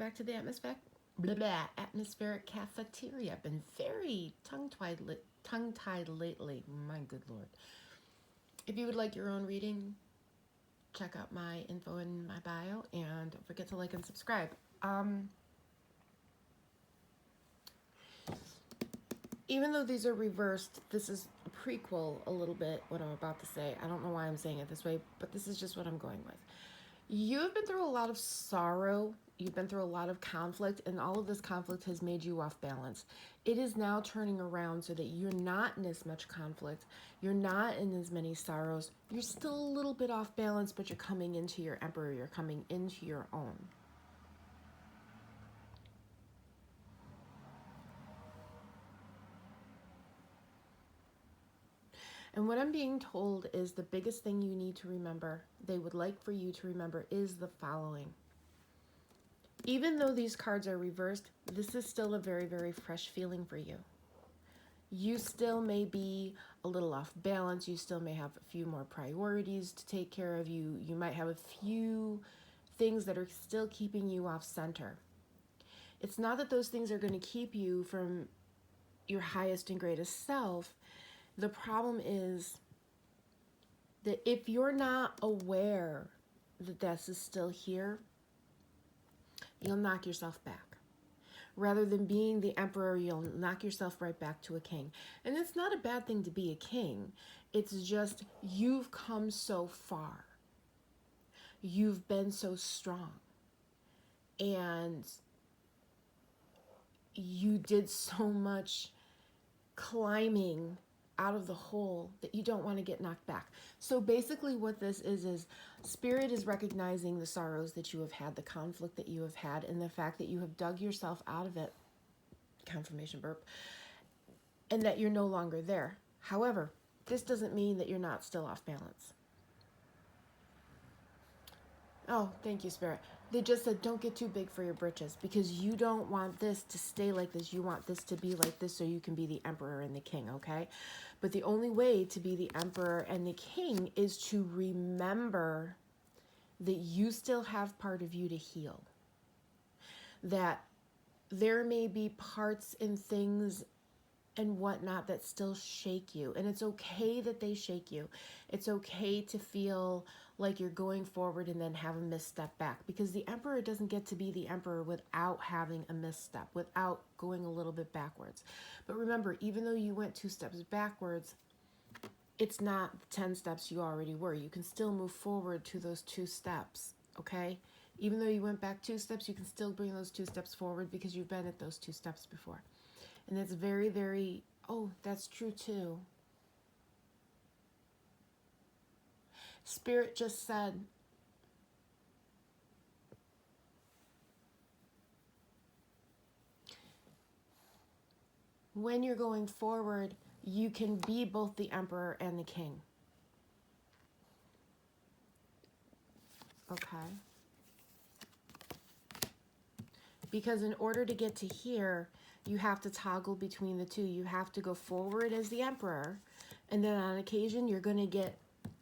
back to the atmospheric cafeteria. I've been very tongue-tied lately. My good Lord. If you would like your own reading, check out my info in my bio, and don't forget to like and subscribe. Even though these are reversed, this is a prequel a little bit, what I'm about to say. I don't know why I'm saying it this way, but this is just what I'm going with. You've been through a lot of sorrow. You've been through a lot of conflict, and all of this conflict has made you off balance. It is now turning around so that you're not in as much conflict. You're not in as many sorrows. You're still a little bit off balance, but you're coming into your emperor. You're coming into your own. And what I'm being told is the biggest thing you need to remember, they would like for you to remember, is the following. Even though these cards are reversed, this is still a very, very fresh feeling for you. You still may be a little off balance. You still may have a few more priorities to take care of. You might have a few things that are still keeping you off center. It's not that those things are going to keep you from your highest and greatest self. The problem is that if you're not aware that this is still here, you'll knock yourself back. Rather than being the emperor, you'll knock yourself right back to a king. And it's not a bad thing to be a king. It's just you've come so far. You've been so strong. And you did so much climbing out of the hole that you don't want to get knocked back. So basically what this is Spirit is recognizing the sorrows that you have had, the conflict that you have had, and the fact that you have dug yourself out of it, confirmation burp, and that you're no longer there. However, this doesn't mean that you're not still off balance. Oh, thank you, Spirit. They just said don't get too big for your britches, because you don't want this to stay like this. You want this to be like this so you can be the emperor and the king, okay? But the only way to be the emperor and the king is to remember that you still have part of you to heal. That there may be parts and things and whatnot that still shake you. And it's okay that they shake you. It's okay to feel like you're going forward and then have a misstep back, because the emperor doesn't get to be the emperor without having a misstep, without going a little bit backwards. But remember, even though you went 2 steps backwards, it's not the 10 steps you already were. You can still move forward to those 2 steps, okay? Even though you went back 2 steps, you can still bring those 2 steps forward because you've been at those 2 steps before. And it's very, very, oh, that's true too. Spirit just said, when you're going forward, you can be both the emperor and the king. Okay. Because in order to get to here, you have to toggle between the two. You have to go forward as the emperor, and then on occasion, you're going to get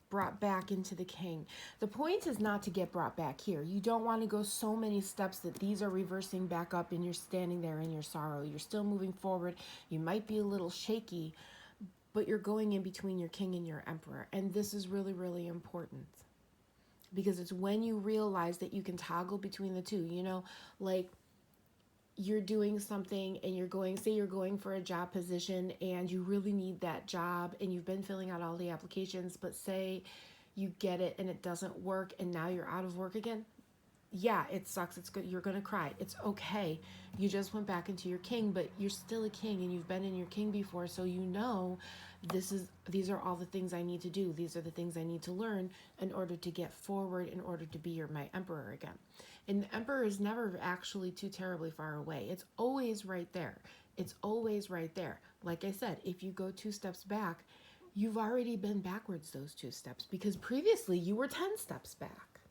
brought back into the king. The point is not to get brought back here. You don't want to go so many steps that these are reversing back up and you're standing there in your sorrow. You're still moving forward. You might be a little shaky, but you're going in between your king and your emperor. And this is really, really important, because it's when you realize that you can toggle between the two. You know, like you're doing something and you're going, say you're going for a job position and you really need that job and you've been filling out all the applications, but say you get it and it doesn't work and now you're out of work again. Yeah, it sucks. It's good. You're going to cry. It's okay. You just went back into your king, but you're still a king and you've been in your king before. So you know, these are all the things I need to do. These are the things I need to learn in order to get forward, in order to be my emperor again. And the emperor is never actually too terribly far away. It's always right there. It's always right there. Like I said, if you go 2 steps back, you've already been backwards those 2 steps, because previously you were 10 steps back.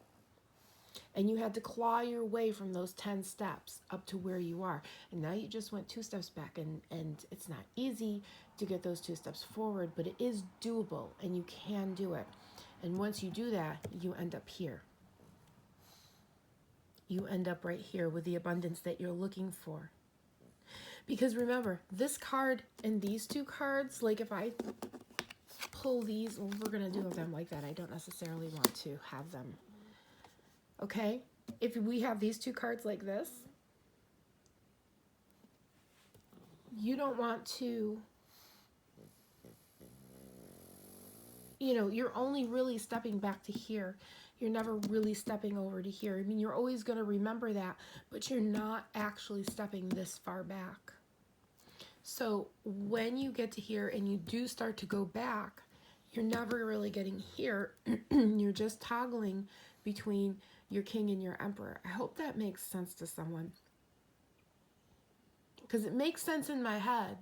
And you had to claw your way from those 10 steps up to where you are. And now you just went 2 steps back, and it's not easy to get those 2 steps forward, but it is doable and you can do it. And once you do that, you end up here. you end up right here with the abundance that you're looking for. Because remember, this card and these two cards, like if I pull these, well, we're going to do them like that. I don't necessarily want to have them. Okay? If we have these two cards like this, you don't want to, you know, you're only really stepping back to here. You're never really stepping over to here. I mean, you're always going to remember that, but you're not actually stepping this far back. So when you get to here and you do start to go back, you're never really getting here. You're just toggling between your king and your emperor. I hope that makes sense to someone. Because it makes sense in my head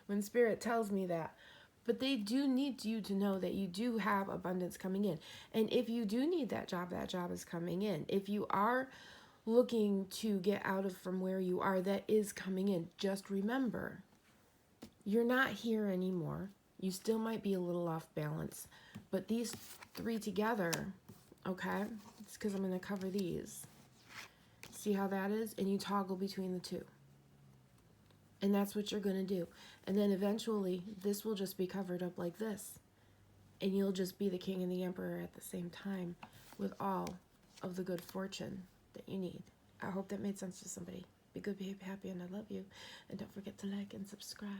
when Spirit tells me that. But they do need you to know that you do have abundance coming in. And if you do need that job is coming in. If you are looking to get out of from where you are, that is coming in. Just remember, you're not here anymore. You still might be a little off balance. But these three together, okay? It's because I'm going to cover these. See how that is? And you toggle between the two. And that's what you're going to do. And then eventually, this will just be covered up like this. And you'll just be the king and the emperor at the same time with all of the good fortune that you need. I hope that made sense to somebody. Be good, be happy, and I love you. And don't forget to like and subscribe.